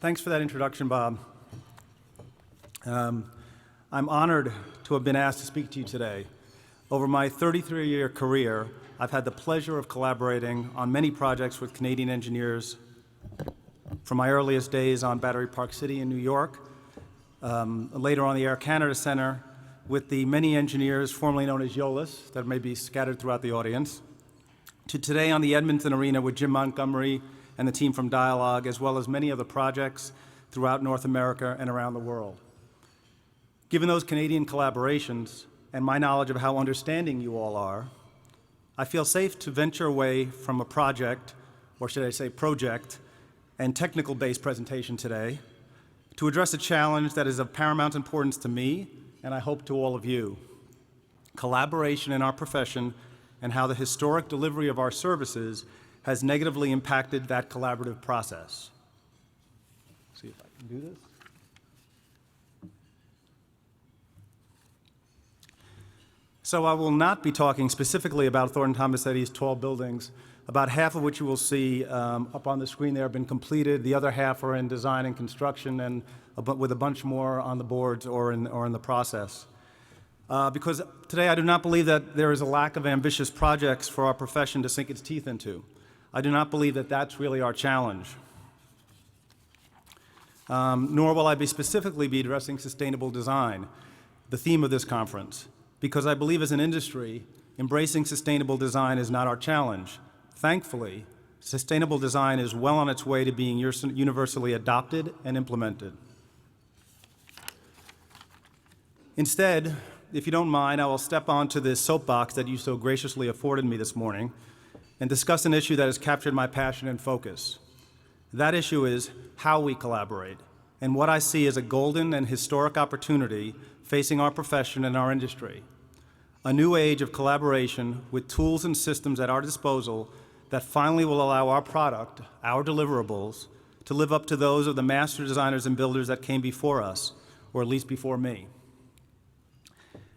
Thanks for that introduction, Bob. I'm honored to have been asked to speak to you today. Over my 33-year career, I've had the pleasure of collaborating on many projects with Canadian engineers, from my earliest days on Battery Park City in New York, later on the Air Canada Centre, with the many engineers formerly known as YOLIS that may be scattered throughout the audience, to today on the Edmonton Arena with Jim Montgomery and the team from Dialogue, as well as many other projects throughout North America and around the world. Given those Canadian collaborations and my knowledge of how understanding you all are, I feel safe to venture away from a project, or should I say project, and technical-based presentation today to address a challenge that is of paramount importance to me and I hope to all of you: collaboration in our profession and how the historic delivery of our services has negatively impacted that collaborative process. See if I can do this. So I will not be talking specifically about Thornton Tomasetti's tall buildings, about half of which you will see up on the screen there have been completed. The other half are in design and construction, and with a bunch more on the boards or in the process. Because today I do not believe that there is a lack of ambitious projects for our profession to sink its teeth into. I do not believe that that's really our challenge. Nor will I specifically be addressing sustainable design, the theme of this conference, because I believe as an industry, embracing sustainable design is not our challenge. Thankfully, sustainable design is well on its way to being universally adopted and implemented. Instead, if you don't mind, I will step onto this soapbox that you so graciously afforded me this morning and discuss an issue that has captured my passion and focus. That issue is how we collaborate, and what I see as a golden and historic opportunity facing our profession and our industry. A new age of collaboration with tools and systems at our disposal that finally will allow our product, our deliverables, to live up to those of the master designers and builders that came before us, or at least before me.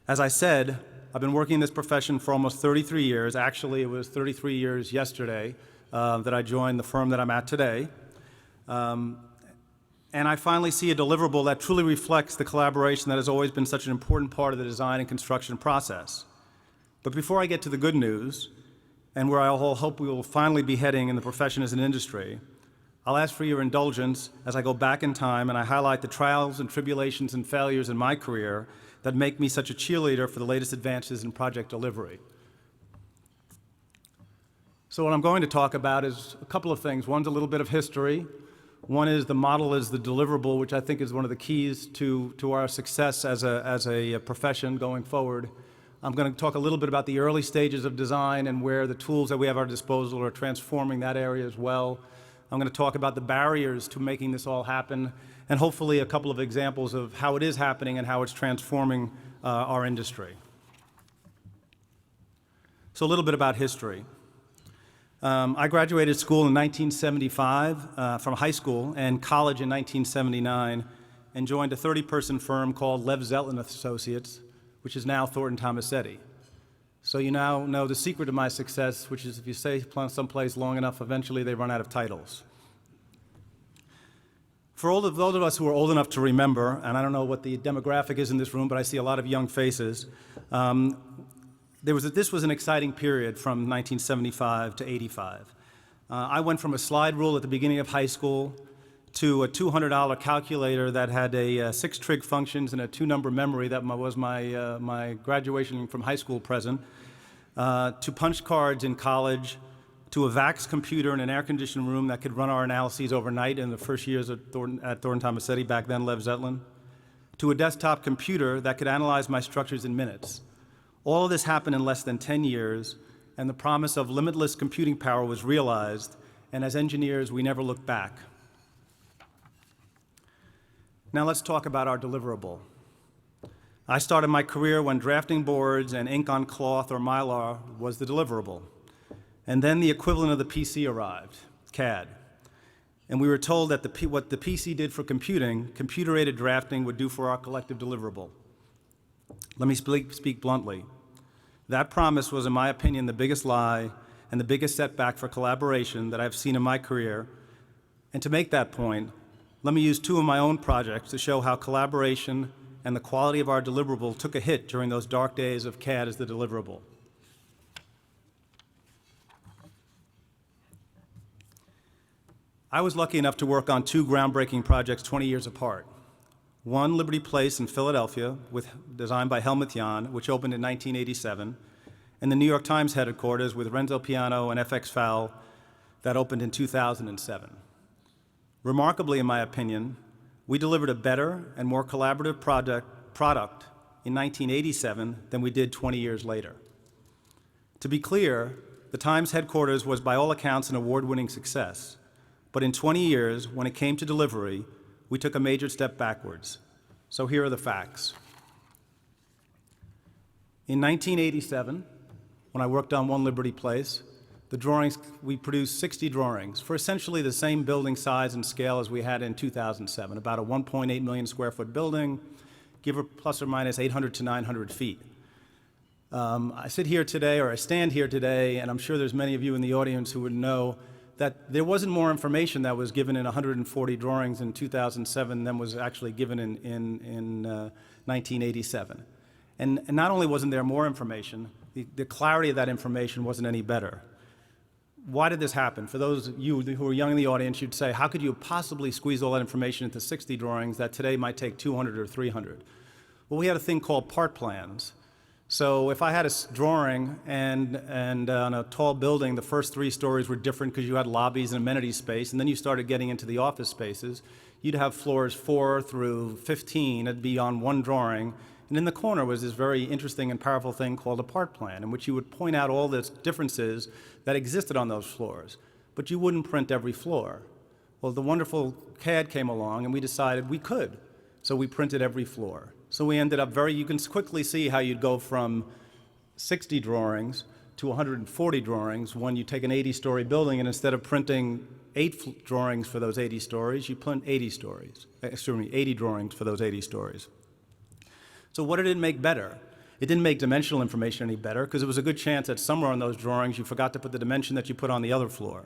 As I said, I've been working in this profession for almost 33 years. Actually, it was 33 years yesterday that I joined the firm that I'm at today. And I finally see a deliverable that truly reflects the collaboration that has always been such an important part of the design and construction process. But before I get to the good news, and where I hope we will finally be heading in the profession as an industry, I'll ask for your indulgence as I go back in time and I highlight the trials and tribulations and failures in my career that make me such a cheerleader for the latest advances in project delivery. So what I'm going to talk about is a couple of things. One's a little bit of history. One is the model is the deliverable, which I think is one of the keys to our success as a profession going forward. I'm going to talk a little bit about the early stages of design and where the tools that we have at our disposal are transforming that area as well. I'm going to talk about the barriers to making this all happen, and hopefully a couple of examples of how it is happening and how it's transforming our industry. So a little bit about history. I graduated school in 1975 from high school and college in 1979 and joined a 30-person firm called Lev Zetlin Associates, which is now Thornton Tomasetti. So you now know the secret of my success, which is if you stay someplace long enough, eventually they run out of titles. For those of us who are old enough to remember, and I don't know what the demographic is in this room, but I see a lot of young faces, this was an exciting period from 1975 to 85. I went from a slide rule at the beginning of high school to a $200 calculator that had 6 trig functions and a 2-number memory that was my graduation from high school present, to punch cards in college, to a VAX computer in an air-conditioned room that could run our analyses overnight in the first years at Thornton Tomasetti, back then Lev Zetlin, to a desktop computer that could analyze my structures in minutes. All of this happened in less than 10 years, and the promise of limitless computing power was realized, and as engineers, we never looked back. Now let's talk about our deliverable. I started my career when drafting boards and ink on cloth or mylar was the deliverable. And then the equivalent of the PC arrived, CAD. And we were told that what the PC did for computing, computer-aided drafting would do for our collective deliverable. Let me speak bluntly. That promise was, in my opinion, the biggest lie and the biggest setback for collaboration that I've seen in my career. And to make that point, let me use two of my own projects to show how collaboration and the quality of our deliverable took a hit during those dark days of CAD as the deliverable. I was lucky enough to work on two groundbreaking projects 20 years apart. One, Liberty Place in Philadelphia, designed by Helmut Jahn, which opened in 1987, and the New York Times headquarters with Renzo Piano and FX Fowl that opened in 2007. Remarkably, in my opinion, we delivered a better and more collaborative product in 1987 than we did 20 years later. To be clear, the Times headquarters was by all accounts an award-winning success, but in 20 years, when it came to delivery, we took a major step backwards. So here are the facts. In 1987, when I worked on One Liberty Place, we produced 60 drawings for essentially the same building size and scale as we had in 2007, about a 1.8 million square foot building, give or plus or minus 800 to 900 feet. I stand here today, and I'm sure there's many of you in the audience who would know that there wasn't more information that was given in 140 drawings in 2007 than was actually given in 1987. And not only wasn't there more information, the clarity of that information wasn't any better. Why did this happen? For those of you who are young in the audience, you'd say, how could you possibly squeeze all that information into 60 drawings that today might take 200 or 300? Well, we had a thing called part plans. So if I had a drawing and on a tall building, the first 3 stories were different because you had lobbies and amenity space, and then you started getting into the office spaces, you'd have floors 4 through 15, it'd be on one drawing, and in the corner was this very interesting and powerful thing called a part plan, in which you would point out all the differences that existed on those floors, but you wouldn't print every floor. Well, the wonderful CAD came along, and we decided we could, so we printed every floor. So we ended up you can quickly see how you'd go from 60 drawings to 140 drawings when you take an 80-story building, and instead of printing 8 drawings for those 80 stories, you print 80 drawings for those 80 stories. So what did it make better? It didn't make dimensional information any better because it was a good chance that somewhere on those drawings you forgot to put the dimension that you put on the other floor.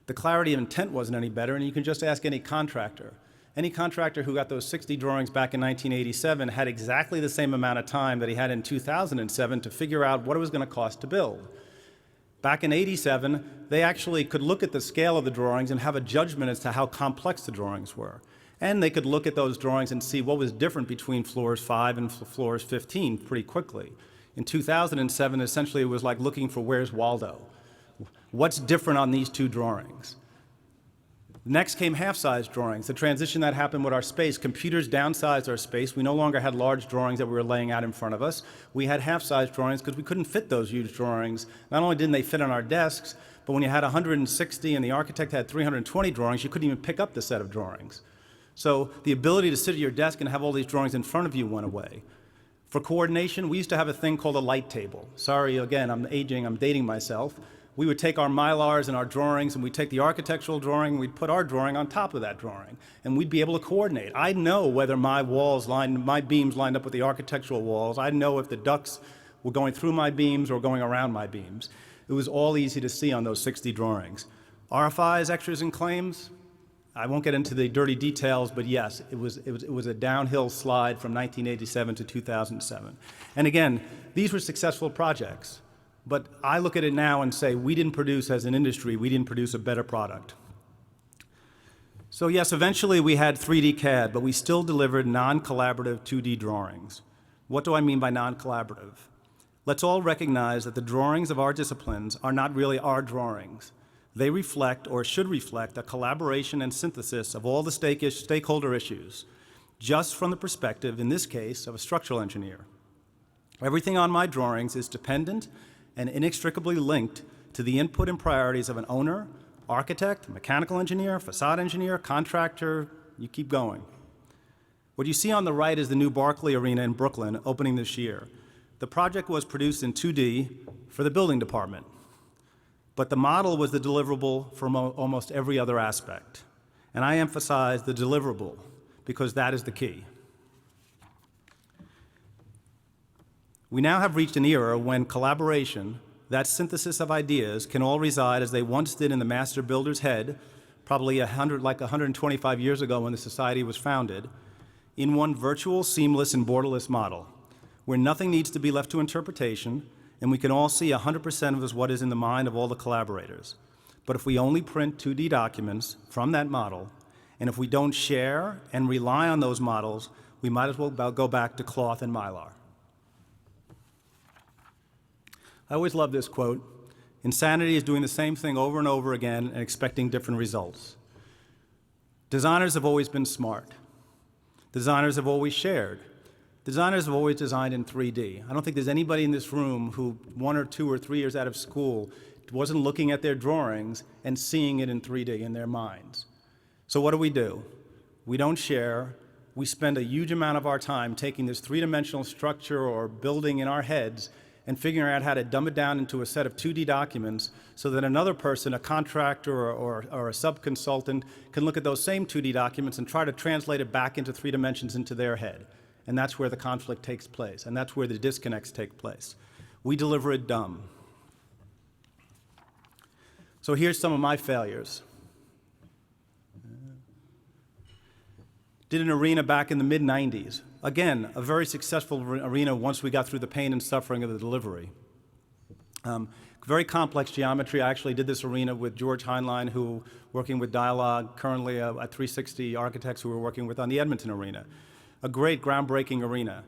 The clarity of intent wasn't any better, and you can just ask any contractor. Any contractor who got those 60 drawings back in 1987 had exactly the same amount of time that he had in 2007 to figure out what it was going to cost to build. Back in 87, they actually could look at the scale of the drawings and have a judgment as to how complex the drawings were. And they could look at those drawings and see what was different between floors 5 and floors 15 pretty quickly. In 2007, essentially, it was like looking for where's Waldo. What's different on these 2 drawings? Next came half-size drawings, the transition that happened with our space. Computers downsized our space. We no longer had large drawings that we were laying out in front of us. We had half-size drawings because we couldn't fit those huge drawings. Not only didn't they fit on our desks, but when you had 160 and the architect had 320 drawings, you couldn't even pick up the set of drawings. So the ability to sit at your desk and have all these drawings in front of you went away. For coordination, we used to have a thing called a light table. Sorry, again, I'm dating myself. We would take our Mylars and our drawings, and we'd take the architectural drawing, and we'd put our drawing on top of that drawing, and we'd be able to coordinate. I'd know whether my beams lined up with the architectural walls. I'd know if the ducts were going through my beams or going around my beams. It was all easy to see on those 60 drawings. RFIs, extras, and claims, I won't get into the dirty details, but yes, it was a downhill slide from 1987 to 2007. And again, these were successful projects. But I look at it now and say, we didn't produce, as an industry, we didn't produce a better product. So yes, eventually we had 3D CAD, but we still delivered non-collaborative 2D drawings. What do I mean by non-collaborative? Let's all recognize that the drawings of our disciplines are not really our drawings. They reflect, or should reflect, a collaboration and synthesis of all the stakeholder issues, just from the perspective, in this case, of a structural engineer. Everything on my drawings is dependent and inextricably linked to the input and priorities of an owner, architect, mechanical engineer, facade engineer, contractor, you keep going. What you see on the right is the new Barclay Arena in Brooklyn opening this year. The project was produced in 2D for the building department, but the model was the deliverable for almost every other aspect. And I emphasize the deliverable because that is the key. We now have reached an era when collaboration, that synthesis of ideas, can all reside as they once did in the master builder's head, probably 125 years ago when the society was founded, in one virtual, seamless, and borderless model, where nothing needs to be left to interpretation, and we can all see 100% of what is in the mind of all the collaborators. But if we only print 2D documents from that model, and if we don't share and rely on those models, we might as well go back to cloth and mylar. I always love this quote: "Insanity is doing the same thing over and over again and expecting different results." Designers have always been smart. Designers have always shared. Designers have always designed in 3D. I don't think there's anybody in this room who 1 or 2 or 3 years out of school wasn't looking at their drawings and seeing it in 3D in their minds. So what do? We don't share. We spend a huge amount of our time taking this three-dimensional structure or building in our heads and figuring out how to dumb it down into a set of 2D documents so that another person, a contractor or a sub-consultant, can look at those same 2D documents and try to translate it back into 3 dimensions into their head. And that's where the conflict takes place, and that's where the disconnects take place. We deliver it dumb. So here's some of my failures. Did an arena back in the mid-90s. Again, a very successful arena once we got through the pain and suffering of the delivery. Very complex geometry. I actually did this arena with George Heinlein, who working with Dialogue, currently at 360 Architects, who we're working with on the Edmonton arena. A great groundbreaking arena.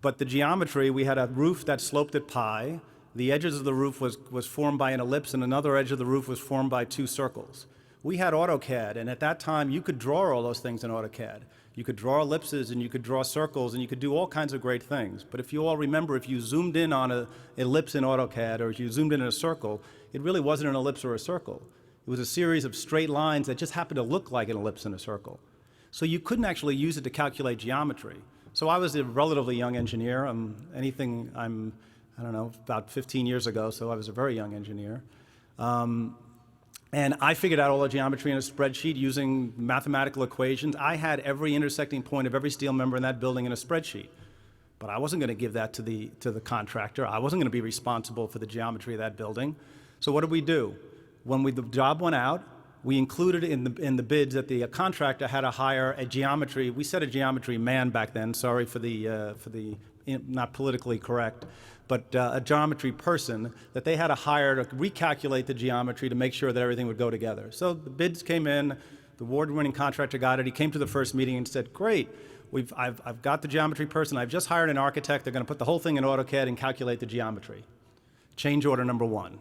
But the geometry, we had a roof that sloped at pi. The edges of the roof was formed by an ellipse, and another edge of the roof was formed by 2 circles. We had AutoCAD, and at that time, you could draw all those things in AutoCAD. You could draw ellipses, and you could draw circles, and you could do all kinds of great things. But if you all remember, if you zoomed in on an ellipse in AutoCAD, or if you zoomed in a circle, it really wasn't an ellipse or a circle. It was a series of straight lines that just happened to look like an ellipse and a circle. So you couldn't actually use it to calculate geometry. So I was a relatively young engineer. I don't know, about 15 years ago, so I was a very young engineer. And I figured out all the geometry in a spreadsheet using mathematical equations. I had every intersecting point of every steel member in that building in a spreadsheet. But I wasn't going to give that to the contractor. I wasn't going to be responsible for the geometry of that building. So what did we do? When the job went out, we included in the bids that the contractor had to hire a geometry. We said a geometry man back then. Sorry for the not politically correct, but a geometry person that they had to hire to recalculate the geometry to make sure that everything would go together. So the bids came in. The award-winning contractor got it. He came to the first meeting and said, "Great, I've got the geometry person. I've just hired an architect. They're going to put the whole thing in AutoCAD and calculate the geometry." Change order number 1.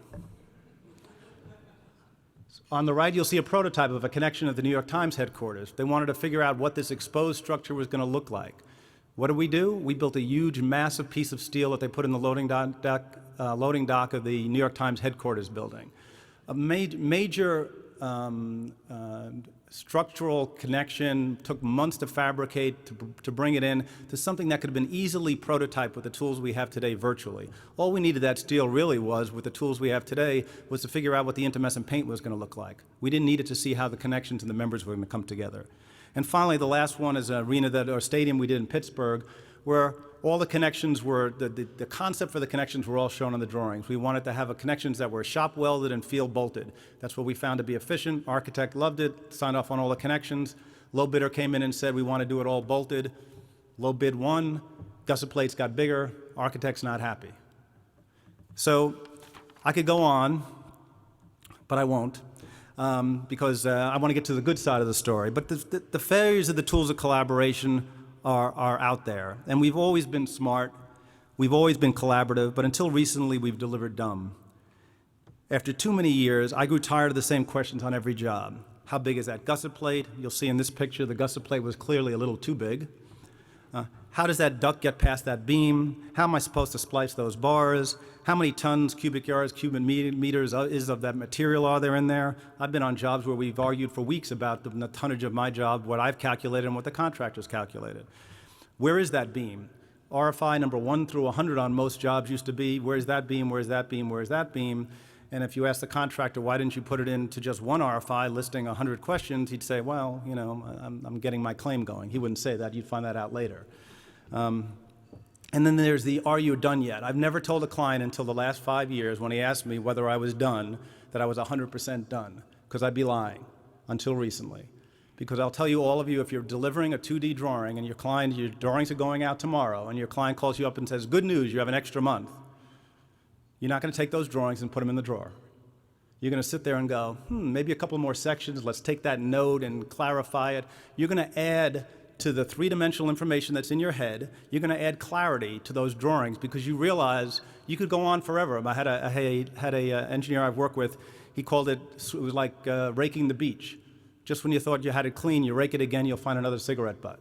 On the right, you'll see a prototype of a connection at the New York Times headquarters. They wanted to figure out what this exposed structure was going to look like. What did? We built a huge, massive piece of steel that they put in the loading dock of the New York Times headquarters building. A major structural connection, took months to fabricate, to bring it in to something that could have been easily prototyped with the tools we have today virtually. All we needed that steel really was, with the tools we have today, was to figure out what the intumescent paint was going to look like. We didn't need it to see how the connections and the members were going to come together. And finally, the last one is an arena or stadium we did in Pittsburgh, where all the connections were, the concept for the connections were all shown on the drawings. We wanted to have connections that were shop welded and field bolted. That's what we found to be efficient. Architect loved it, signed off on all the connections. Low bidder came in and said, "We want to do it all bolted." Low bid won, gusset plates got bigger, architect's not happy. So I could go on, but I won't. Because I want to get to the good side of the story. But the failures of the tools of collaboration are out there. And we've always been smart. We've always been collaborative. But until recently, we've delivered dumb. After too many years, I grew tired of the same questions on every job. How big is that gusset plate? You'll see in this picture, the gusset plate was clearly a little too big. How does that duct get past that beam? How am I supposed to splice those bars? How many tons, cubic yards, cubic meters is of that material are there in there? I've been on jobs where we've argued for weeks about the tonnage of my job, what I've calculated and what the contractor's calculated. Where is that beam? RFI number 1 through 100 on most jobs used to be, where's that beam, where's that beam, where's that beam? And if you ask the contractor, why didn't you put it into just one RFI listing 100 questions, he'd say, well, you know, I'm getting my claim going. He wouldn't say that. You'd find that out later. And then there's the, are you done yet? I've never told a client until the last 5 years when he asked me whether I was done, that I was 100% done, because I'd be lying. until recently. Because I'll tell you, all of you, if you're delivering a 2D drawing and your drawings are going out tomorrow and your client calls you up and says, good news, you have an extra month, you're not going to take those drawings and put them in the drawer. You're going to sit there and go, maybe a couple more sections, let's take that note and clarify it. You're going to add to the three-dimensional information that's in your head, you're going to add clarity to those drawings because you realize you could go on forever. I had a engineer I've worked with, he called it was like raking the beach. Just when you thought you had it clean, you rake it again, you'll find another cigarette butt.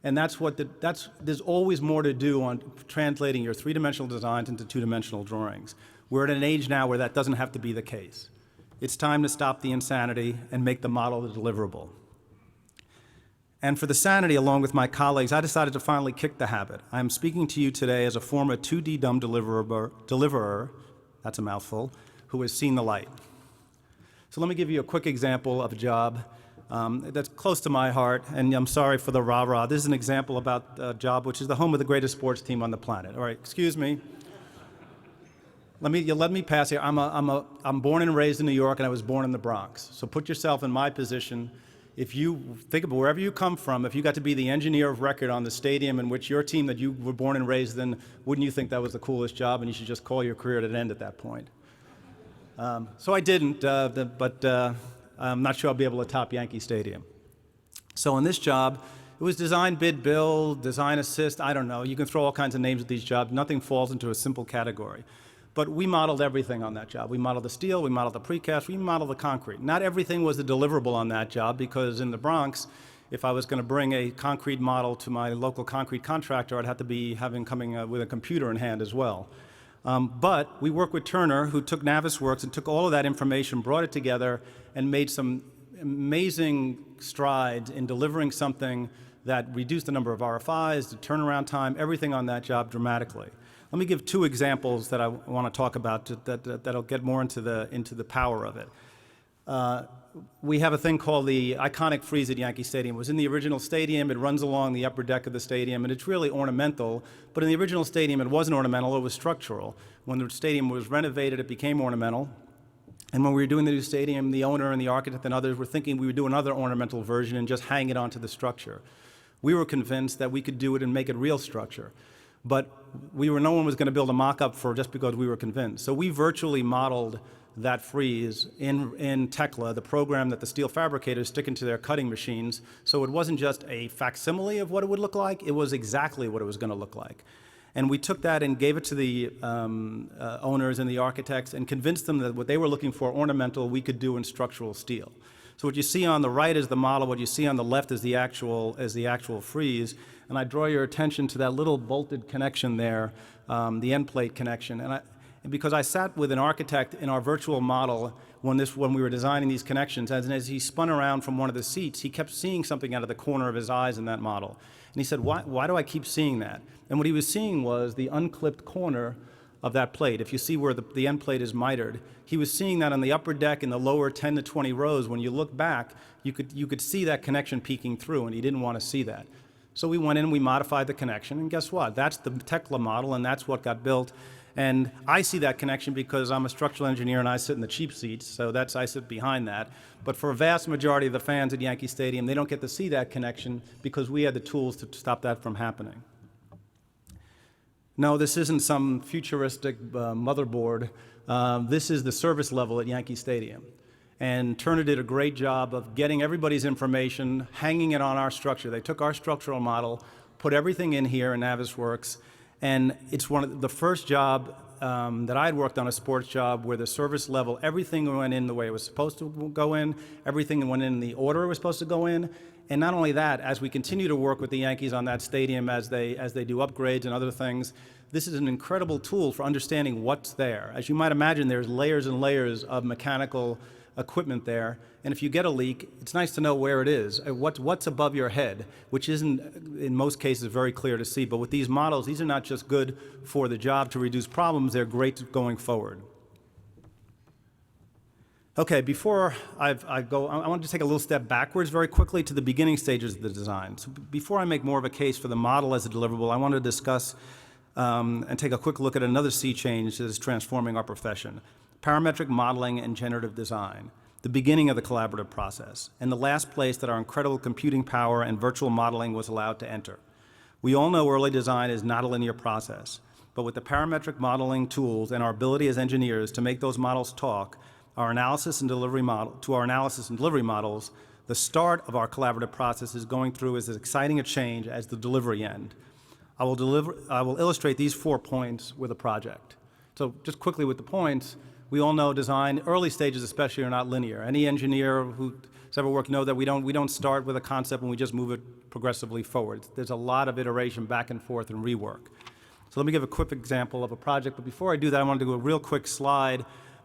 And there's always more to do on translating your three-dimensional designs into two-dimensional drawings. We're at an age now where that doesn't have to be the case. It's time to stop the insanity and make the model the deliverable. And for the sanity, along with my colleagues, I decided to finally kick the habit. I'm speaking to you today as a former 2D dumb deliverer, that's a mouthful, who has seen the light. So let me give you a quick example of a job that's close to my heart, and I'm sorry for the rah-rah. This is an example about a job which is the home of the greatest sports team on the planet. All right, excuse me. Let me pass here. I'm born and raised in New York, and I was born in the Bronx. So put yourself in my position. If you think about wherever you come from, if you got to be the engineer of record on the stadium in which your team that you were born and raised in, wouldn't you think that was the coolest job and you should just call your career at an end at that point? So I didn't, but I'm not sure I'll be able to top Yankee Stadium. So in this job, it was design, bid, build, design, assist, I don't know. You can throw all kinds of names at these jobs. Nothing falls into a simple category. But we modeled everything on that job. We modeled the steel, we modeled the precast, we modeled the concrete. Not everything was the deliverable on that job because in the Bronx, if I was going to bring a concrete model to my local concrete contractor, I'd have to be coming with a computer in hand as well. But we worked with Turner, who took Navisworks and took all of that information, brought it together, and made some amazing strides in delivering something that reduced the number of RFIs, the turnaround time, everything on that job dramatically. Let me give two examples that I want to talk about that'll get more into the power of it. We have a thing called the iconic frieze at Yankee Stadium. It was in the original stadium. It runs along the upper deck of the stadium, and it's really ornamental. But in the original stadium, it wasn't ornamental. It was structural. When the stadium was renovated, it became ornamental. And when we were doing the new stadium, the owner and the architect and others were thinking we would do another ornamental version and just hang it onto the structure. We were convinced that we could do it and make it real structure. But no one was going to build a mock-up for just because we were convinced. So we virtually modeled that frieze in Tekla, the program that the steel fabricators stick into their cutting machines. So it wasn't just a facsimile of what it would look like, it was exactly what it was going to look like. And we took that and gave it to the owners and the architects and convinced them that what they were looking for, ornamental, we could do in structural steel. So what you see on the right is the model, what you see on the left is the actual frieze. And I draw your attention to that little bolted connection there, the end plate connection. And because I sat with an architect in our virtual model when we were designing these connections, as he spun around from one of the seats, he kept seeing something out of the corner of his eyes in that model. And he said, why do I keep seeing that? And what he was seeing was the unclipped corner of that plate. If you see where the end plate is mitered, he was seeing that on the upper deck in the lower 10 to 20 rows. When you look back, you could see that connection peeking through, and he didn't want to see that. So we went in and we modified the connection, and guess what? That's the Tekla model, and that's what got built. And I see that connection because I'm a structural engineer and I sit in the cheap seats, so I sit behind that. But for a vast majority of the fans at Yankee Stadium, they don't get to see that connection because we had the tools to stop that from happening. No, this isn't some futuristic motherboard. This is the service level at Yankee Stadium. And Turner did a great job of getting everybody's information, hanging it on our structure. They took our structural model, put everything in here in Navisworks, and it's one of the first job that I had worked on, a sports job, where the service level, everything went in the way it was supposed to go in, everything went in the order it was supposed to go in. And not only that, as we continue to work with the Yankees on that stadium as they do upgrades and other things, this is an incredible tool for understanding what's there. As you might imagine, there's layers and layers of mechanical equipment there, and if you get a leak, it's nice to know where it is, what's above your head, which isn't, in most cases, very clear to see. But with these models, these are not just good for the job to reduce problems, they're great going forward. Okay, before I want to take a little step backwards very quickly to the beginning stages of the design. So before I make more of a case for the model as a deliverable, I want to discuss and take a quick look at another sea change that is transforming our profession: parametric modeling and generative design. the beginning of the collaborative process, and the last place that our incredible computing power and virtual modeling was allowed to enter. We all know early design is not a linear process, but with the parametric modeling tools and our ability as engineers to make those models talk, our analysis and delivery models, the start of our collaborative process is going through as exciting a change as the delivery end. I will illustrate these 4 points with a project. So just quickly with the points, we all know design, early stages especially, are not linear. Any engineer who's ever worked know that we don't start with a concept and we just move it progressively forward. There's a lot of iteration back and forth and rework. So let me give a quick example of a project, but before I do that, I want to do a real quick slide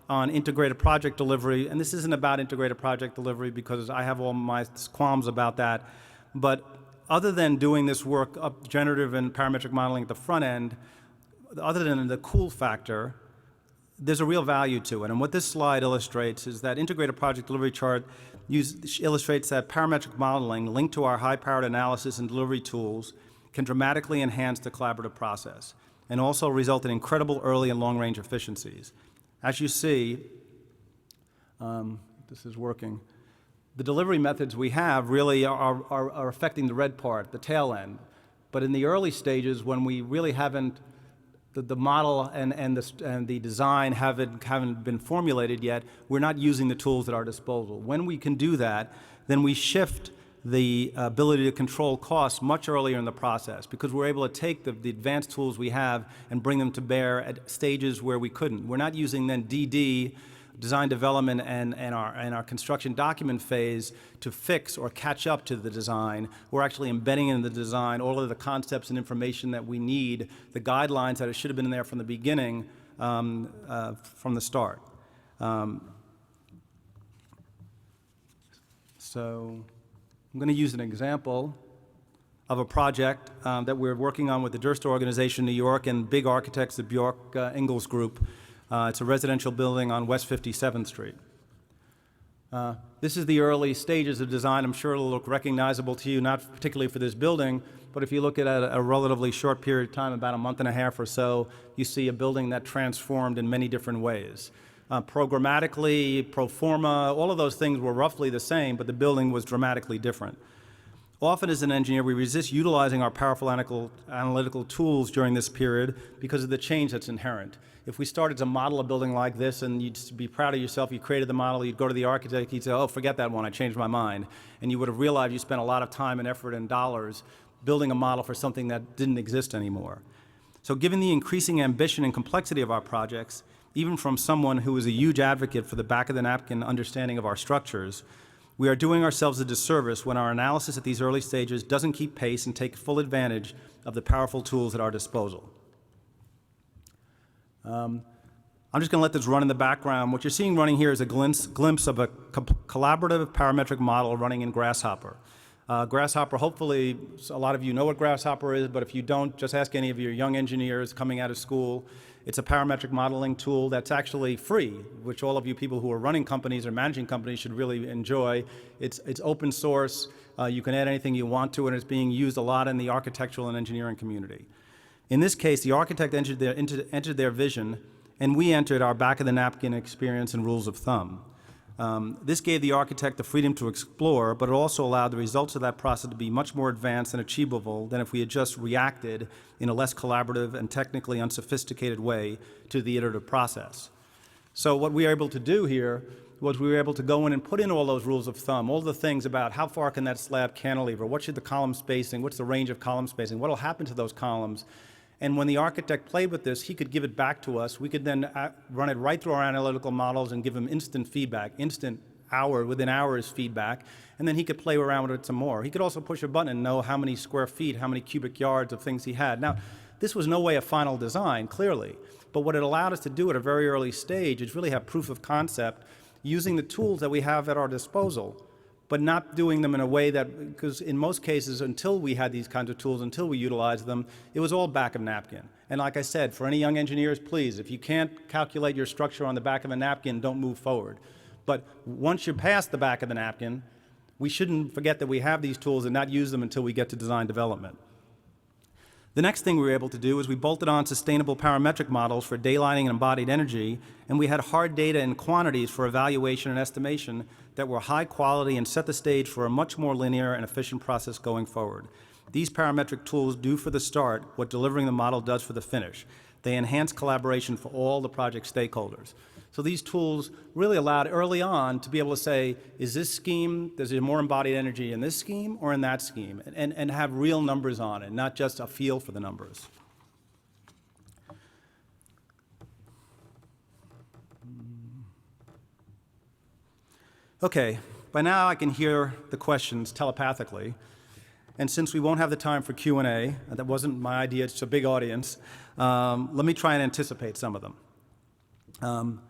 on integrated project delivery, and this isn't about integrated project delivery because I have all my qualms about that, but other than doing this work up generative and parametric modeling at the front end, other than the cool factor, there's a real value to it. And what this slide illustrates is that integrated project delivery chart illustrates that parametric modeling linked to our high-powered analysis and delivery tools can dramatically enhance the collaborative process and also result in incredible early and long-range efficiencies. As you see, this is working. The delivery methods we have really are affecting the red part, the tail end. But in the early stages, when we really haven't, the model and the design haven't been formulated yet, we're not using the tools at our disposal. When we can do that, then we shift the ability to control costs much earlier in the process because we're able to take the advanced tools we have and bring them to bear at stages where we couldn't. We're not using then DD, design development, and our construction document phase to fix or catch up to the design. We're actually embedding in the design all of the concepts and information that we need, the guidelines that should have been in there from the beginning, from the start. So I'm going to use an example of a project that we're working on with the Durst organization in New York and big architects, the Bjork Ingalls Group. It's a residential building on West 57th Street. This is the early stages of design. I'm sure it'll look recognizable to you, not particularly for this building, but if you look at a relatively short period of time, about a month and a half or so, you see a building that transformed in many different ways. Programmatically, pro forma, all of those things were roughly the same, but the building was dramatically different. Often as an engineer, we resist utilizing our powerful analytical tools during this period because of the change that's inherent. If we started to model a building like this and you'd be proud of yourself, you created the model, you'd go to the architect, he'd say, oh, forget that one, I changed my mind. And you would have realized you spent a lot of time and effort and dollars building a model for something that didn't exist anymore. So given the increasing ambition and complexity of our projects, even from someone who is a huge advocate for the back-of-the-napkin understanding of our structures, we are doing ourselves a disservice when our analysis at these early stages doesn't keep pace and take full advantage of the powerful tools at our disposal. I'm just going to let this run in the background. What you're seeing running here is a glimpse of a collaborative parametric model running in Grasshopper. Grasshopper, hopefully a lot of you know what Grasshopper is, but if you don't, just ask any of your young engineers coming out of school. It's a parametric modeling tool that's actually free, which all of you people who are running companies or managing companies should really enjoy. It's open source. You can add anything you want to it, and it's being used a lot in the architectural and engineering community. In this case, the architect entered their vision, and we entered our back-of-the-napkin experience and rules of thumb. This gave the architect the freedom to explore, but it also allowed the results of that process to be much more advanced and achievable than if we had just reacted in a less collaborative and technically unsophisticated way to the iterative process. So what we were able to do here was we were able to go in and put in all those rules of thumb, all the things about how far can that slab cantilever, what should the column spacing, what's the range of column spacing, what will happen to those columns. And when the architect played with this, he could give it back to us. We could then run it right through our analytical models and give him instant feedback, within hours feedback, and then he could play around with it some more. He could also push a button and know how many square feet, how many cubic yards of things he had. Now, this was no way a final design, clearly, but what it allowed us to do at a very early stage is really have proof of concept using the tools that we have at our disposal, but not doing them in a way that, because in most cases, until we had these kinds of tools, until we utilized them, it was all back of napkin. And like I said, for any young engineers, please, if you can't calculate your structure on the back of a napkin, don't move forward. But once you're past the back of the napkin, we shouldn't forget that we have these tools and not use them until we get to design development. The next thing we were able to do is we bolted on sustainable parametric models for daylighting and embodied energy, and we had hard data and quantities for evaluation and estimation that were high quality and set the stage for a much more linear and efficient process going forward. These parametric tools do for the start what delivering the model does for the finish. They enhance collaboration for all the project stakeholders. So these tools really allowed early on to be able to say, is this scheme, is there more embodied energy in this scheme or in that scheme? And have real numbers on it, not just a feel for the numbers. Okay, by now I can hear the questions telepathically. And since we won't have the time for Q&A, that wasn't my idea, it's a big audience, let me try and anticipate some of them.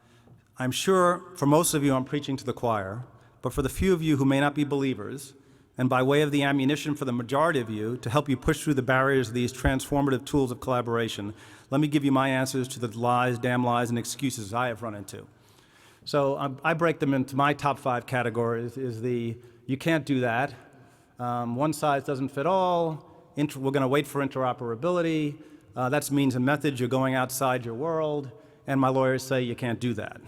I'm sure for most of you I'm preaching to the choir, but for the few of you who may not be believers, and by way of the ammunition for the majority of you to help you push through the barriers of these transformative tools of collaboration, let me give you my answers to the lies, damn lies, and excuses I have run into. So I break them into my top 5 categories, is the you can't do that, one size doesn't fit all, we're going to wait for interoperability, that's means and methods, you're going outside your world, and my lawyers say you can't do that.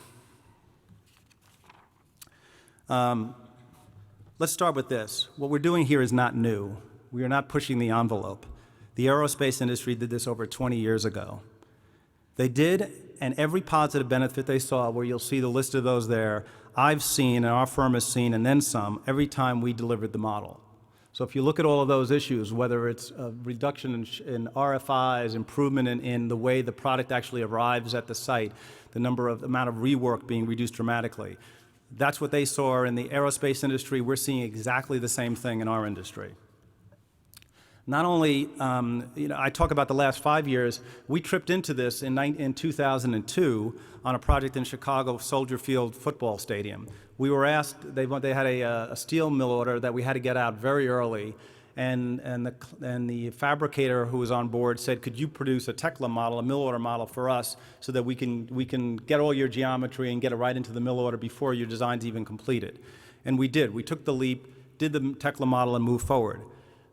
Let's start with this. What we're doing here is not new. We are not pushing the envelope. The aerospace industry did this over 20 years ago. They did, and every positive benefit they saw, where you'll see the list of those there, I've seen and our firm has seen, and then some, every time we delivered the model. So if you look at all of those issues, whether it's a reduction in RFIs, improvement in the way the product actually arrives at the site, the amount of rework being reduced dramatically, that's what they saw in the aerospace industry. We're seeing exactly the same thing in our industry. Not only, I talk about the last 5 years, we tripped into this in 2002 on a project in Chicago, Soldier Field football stadium. We were asked, they had a steel mill order that we had to get out very early, and the fabricator who was on board said, could you produce a Tekla model, a mill order model for us, so that we can get all your geometry and get it right into the mill order before your design's even completed. And we did. We took the leap, did the Tekla model, and moved forward.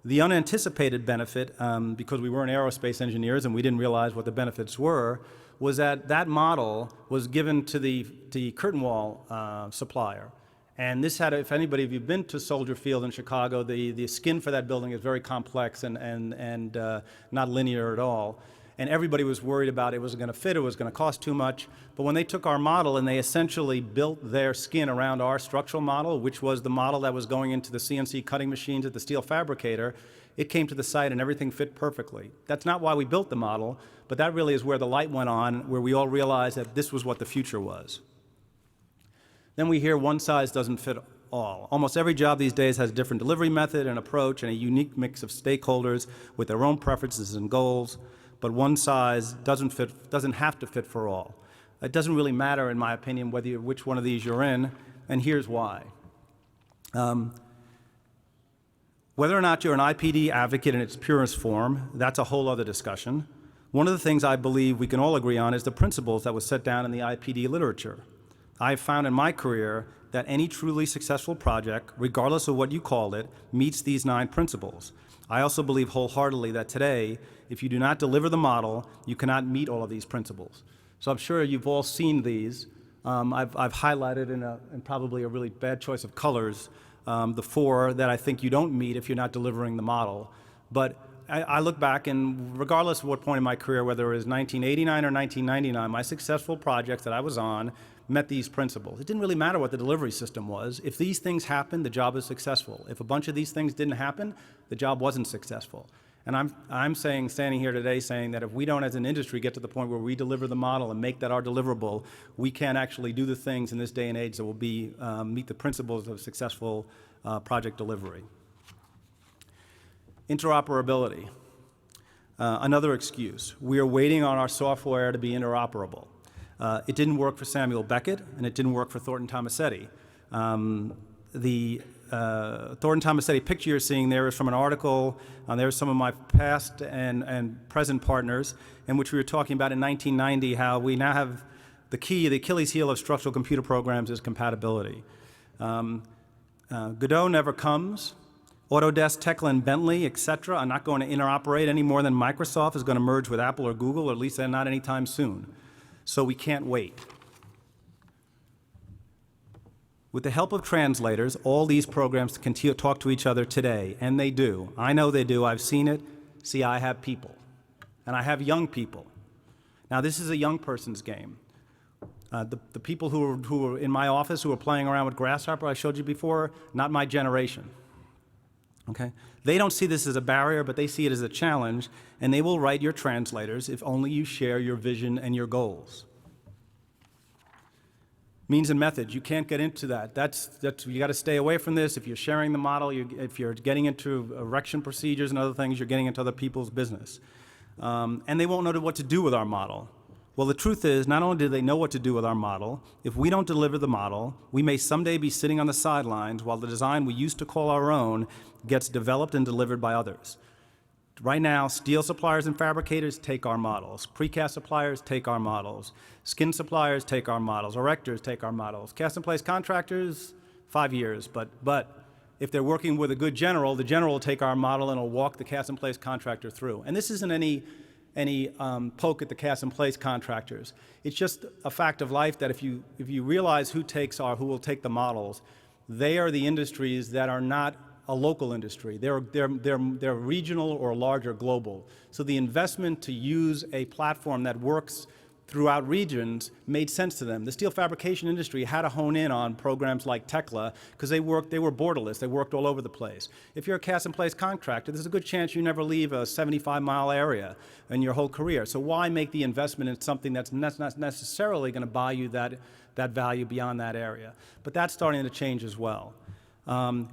The unanticipated benefit, because we weren't aerospace engineers and we didn't realize what the benefits were, was that that model was given to the curtain wall supplier. And this had, if anybody of you have been to Soldier Field in Chicago, the skin for that building is very complex and not linear at all. And everybody was worried about it wasn't going to fit, it was going to cost too much. But when they took our model and they essentially built their skin around our structural model, which was the model that was going into the CNC cutting machines at the steel fabricator, it came to the site and everything fit perfectly. That's not why we built the model, but that really is where the light went on, where we all realized that this was what the future was. Then we hear one size doesn't fit all. Almost every job these days has a different delivery method and approach and a unique mix of stakeholders with their own preferences and goals, but one size doesn't have to fit for all. It doesn't really matter, in my opinion, which one of these you're in, and here's why. Whether or not you're an IPD advocate in its purest form, that's a whole other discussion. One of the things I believe we can all agree on is the principles that was set down in the IPD literature. I've found in my career that any truly successful project, regardless of what you call it, meets these 9 principles. I also believe wholeheartedly that today, if you do not deliver the model, you cannot meet all of these principles. So I'm sure you've all seen these. I've highlighted in probably a really bad choice of colors the 4 that I think you don't meet if you're not delivering the model. But I look back, and regardless of what point in my career, whether it was 1989 or 1999, my successful projects that I was on met these principles. It didn't really matter what the delivery system was. If these things happened, the job is successful. If a bunch of these things didn't happen, the job wasn't successful. And I'm standing here today saying that if we don't, as an industry, get to the point where we deliver the model and make that our deliverable, we can actually do the things in this day and age that will meet the principles of successful project delivery. Interoperability. Another excuse. We are waiting on our software to be interoperable. It didn't work for Samuel Beckett, and it didn't work for Thornton Tomasetti. The Thornton Tomasetti picture you're seeing there is from an article. There's some of my past and present partners, in which we were talking about in 1990 how we now have the Achilles heel of structural computer programs is compatibility. Godot never comes. Autodesk, Tekla, and Bentley, etc., are not going to interoperate any more than Microsoft is going to merge with Apple or Google, or at least they're not anytime soon. So we can't wait. With the help of translators, all these programs can talk to each other today, and they do. I know they do. I've seen it. See, I have people, and I have young people. Now, this is a young person's game. The people who were in my office who were playing around with Grasshopper, I showed you before, not my generation. Okay? They don't see this as a barrier, but they see it as a challenge, and they will write your translators if only you share your vision and your goals. Means and methods, you can't get into that. You got to stay away from this. If you're sharing the model, if you're getting into erection procedures and other things, you're getting into other people's business. And they won't know what to do with our model. Well, the truth is, not only do they know what to do with our model, if we don't deliver the model, we may someday be sitting on the sidelines while the design we used to call our own gets developed and delivered by others. Right now, steel suppliers and fabricators take our models. Precast suppliers take our models. Skin suppliers take our models. Erectors take our models. Cast and place contractors, 5 years. But if they're working with a good general, the general will take our model and will walk the cast and place contractor through. And this isn't any poke at the cast and place contractors. It's just a fact of life that if you realize who will take the models, they are the industries that are not a local industry. They're regional or large or global. So the investment to use a platform that works throughout regions made sense to them. The steel fabrication industry had to hone in on programs like Tekla because they were borderless. They worked all over the place. If you're a cast and place contractor, there's a good chance you never leave a 75-mile area in your whole career. So why make the investment in something that's not necessarily going to buy you that value beyond that area? But that's starting to change as well.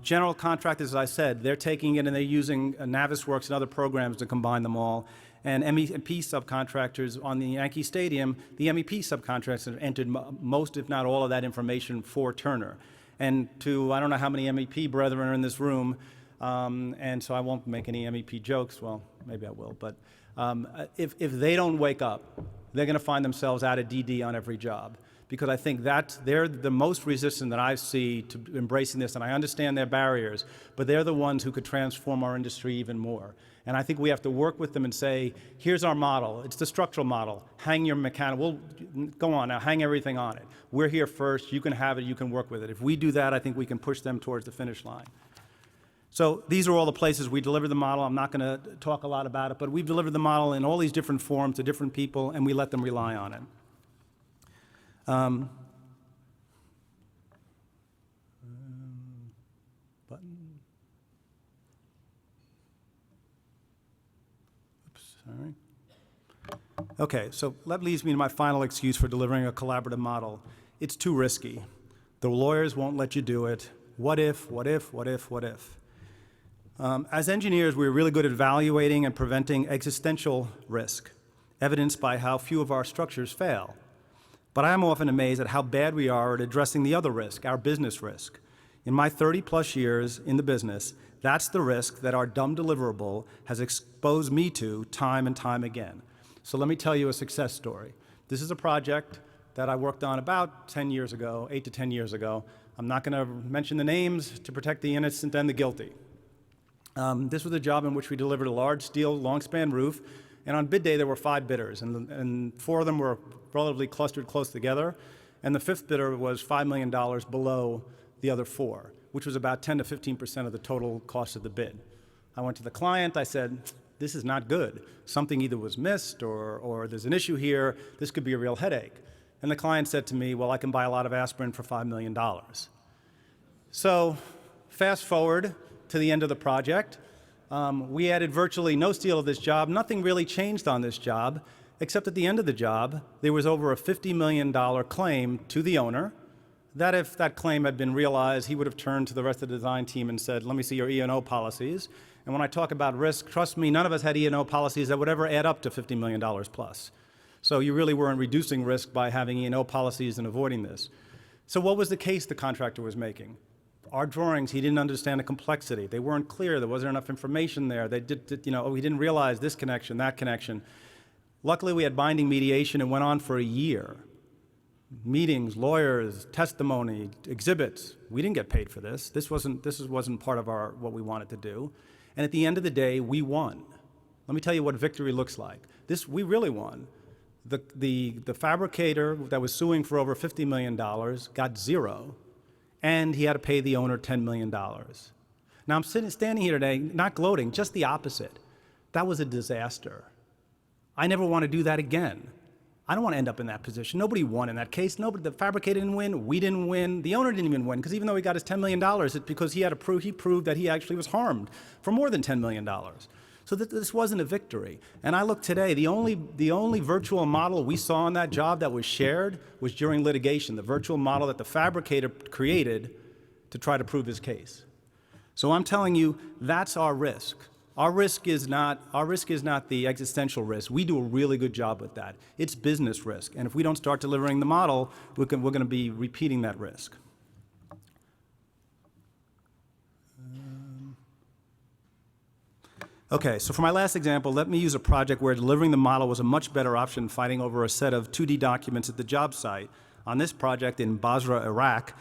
General contractors, as I said, they're taking it and they're using Navisworks and other programs to combine them all. And MEP subcontractors on the Yankee Stadium, the MEP subcontractors have entered most, if not all, of that information for Turner. And I don't know how many MEP brethren are in this room, and so I won't make any MEP jokes. Well, maybe I will. But if they don't wake up, they're going to find themselves out of DD on every job. Because I think they're the most resistant that I see to embracing this, and I understand their barriers, but they're the ones who could transform our industry even more. And I think we have to work with them and say, here's our model. It's the structural model. Hang your mechanical, go on now, hang everything on it. We're here first, you can have it, you can work with it. If we do that, I think we can push them towards the finish line. So these are all the places we deliver the model. I'm not gonna talk a lot about it, but we've delivered the model in all these different forms to different people, and we let them rely on it. Button. Oops, sorry. Okay, so that leads me to my final excuse for delivering a collaborative model. It's too risky. The lawyers won't let you do it. What if, what if, what if, what if? As engineers, we're really good at evaluating and preventing existential risk, evidenced by how few of our structures fail. But I am often amazed at how bad we are at addressing the other risk, our business risk. In my 30-plus years in the business, that's the risk that our dumb deliverable has exposed me to time and time again. So let me tell you a success story. This is a project that I worked on about 10 years ago, 8 to 10 years ago. I'm not going to mention the names to protect the innocent and the guilty. This was a job in which we delivered a large steel long-span roof, and on bid day there were 5 bidders, and 4 of them were relatively clustered close together, and the 5th bidder was $5 million below the other 4, which was about 10 to 15% of the total cost of the bid. I went to the client, I said, this is not good. Something either was missed or there's an issue here, this could be a real headache. And the client said to me, well, I can buy a lot of aspirin for $5 million. So fast forward to the end of the project. We added virtually no steel to this job. Nothing really changed on this job, except at the end of the job, there was over a $50 million claim to the owner, that if that claim had been realized, he would have turned to the rest of the design team and said, let me see your E&O policies. And when I talk about risk, trust me, none of us had E&O policies that would ever add up to $50 million plus. So you really weren't reducing risk by having E&O policies and avoiding this. So what was the case the contractor was making? Our drawings, he didn't understand the complexity. They weren't clear. There wasn't enough information there. He didn't realize this connection, that connection. Luckily, we had binding mediation and went on for a year. Meetings, lawyers, testimony, exhibits. We didn't get paid for this. This wasn't part of what we wanted to do. And at the end of the day, we won. Let me tell you what victory looks like. We really won. The fabricator that was suing for over $50 million got zero, and he had to pay the owner $10 million. Now I'm standing here today, not gloating, just the opposite. That was a disaster. I never want to do that again. I don't want to end up in that position. Nobody won in that case. The fabricator didn't win. We didn't win. The owner didn't even win, because even though he got his $10 million, it's because he proved that he actually was harmed for more than $10 million. So this wasn't a victory. And I look today, the only virtual model we saw on that job that was shared was during litigation, the virtual model that the fabricator created to try to prove his case. So I'm telling you, that's our risk. Our risk is not the existential risk. We do a really good job with that. It's business risk. And if we don't start delivering the model, we're going to be repeating that risk. Okay, so for my last example, let me use a project where delivering the model was a much better option than fighting over a set of 2D documents at the job site. On this project in Basra, Iraq,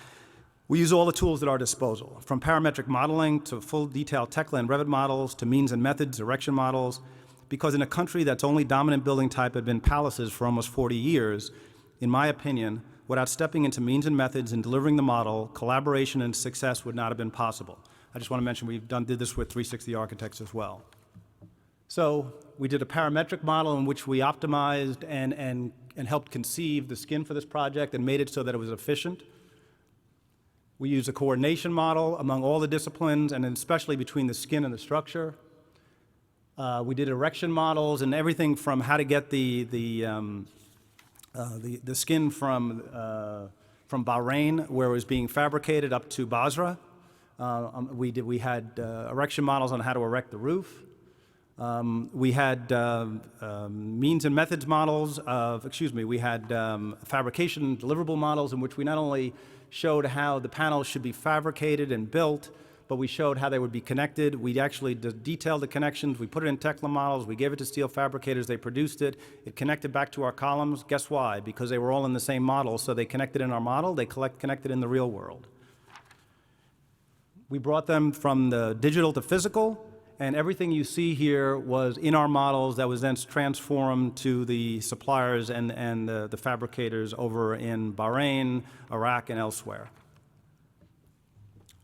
we use all the tools at our disposal, from parametric modeling to full detailed Tekla and Revit models to means and methods, direction models, because in a country that's only dominant building type had been palaces for almost 40 years, in my opinion, without stepping into means and methods and delivering the model, collaboration and success would not have been possible. I just want to mention we did this with 360 Architects as well. So we did a parametric model in which we optimized and helped conceive the skin for this project and made it so that it was efficient. We used a coordination model among all the disciplines, and especially between the skin and the structure. We did erection models and everything from how to get the skin from Bahrain, where it was being fabricated, up to Basra. We had erection models on how to erect the roof. We had means and methods models we had fabrication deliverable models in which we not only showed how the panels should be fabricated and built, but we showed how they would be connected. We actually detailed the connections. We put it in Tekla models. We gave it to steel fabricators. They produced it. It connected back to our columns. Guess why? Because they were all in the same model, so they connected in our model. They connected in the real world. We brought them from the digital to physical, and everything you see here was in our models that was then transformed to the suppliers and the fabricators over in Bahrain, Iraq, and elsewhere.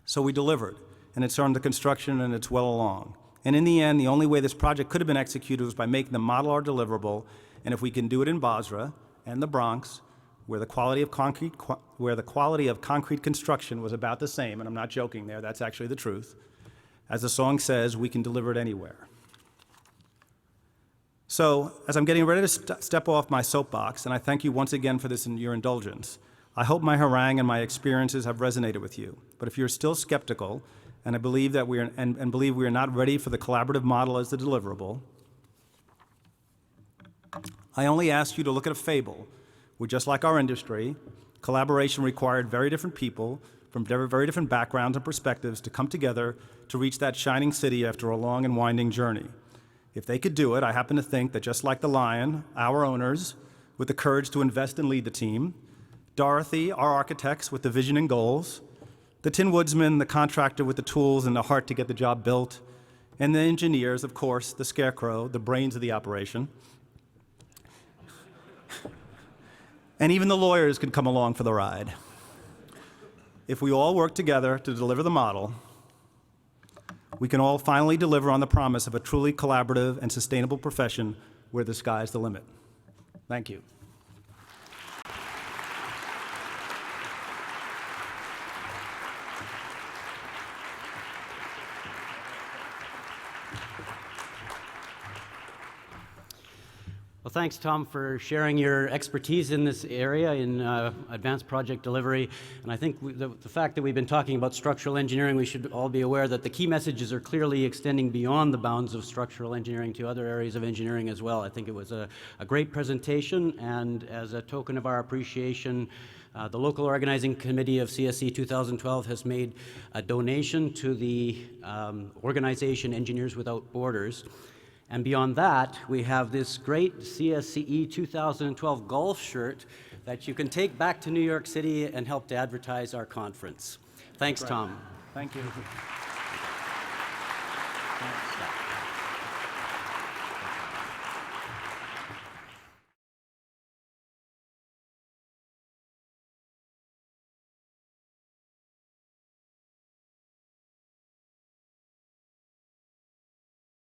So we delivered, and it's under construction, and it's well along. And in the end, the only way this project could have been executed was by making the model our deliverable, and if we can do it in Basra and the Bronx, where the quality of concrete construction was about the same, and I'm not joking there, that's actually the truth. As the song says, we can deliver it anywhere. So, as I'm getting ready to step off my soapbox, and I thank you once again for this and your indulgence, I hope my harangue and my experiences have resonated with you. But if you're still skeptical, and I believe that we are not ready for the collaborative model as the deliverable, I only ask you to look at a fable where, just like our industry, collaboration required very different people from very different backgrounds and perspectives to come together to reach that shining city after a long and winding journey. If they could do it, I happen to think that just like the lion, our owners, with the courage to invest and lead the team, Dorothy, our architects, with the vision and goals, the Tin Woodsman, the contractor with the tools and the heart to get the job built, and the engineers, of course, the scarecrow, the brains of the operation, and even the lawyers could come along for the ride. If we all work together to deliver the model, we can all finally deliver on the promise of a truly collaborative and sustainable profession where the sky's the limit. Thank you. Well, thanks, Tom, for sharing your expertise in this area in advanced project delivery. And I think the fact that we've been talking about structural engineering, we should all be aware that the key messages are clearly extending beyond the bounds of structural engineering to other areas of engineering as well. I think it was a great presentation, and as a token of our appreciation, the local organizing committee of CSCE 2012 has made a donation to the organization Engineers Without Borders. And beyond that, we have this great CSCE 2012 golf shirt that you can take back to New York City and help to advertise our conference. Thanks, Right. Tom. Thank you. Thanks.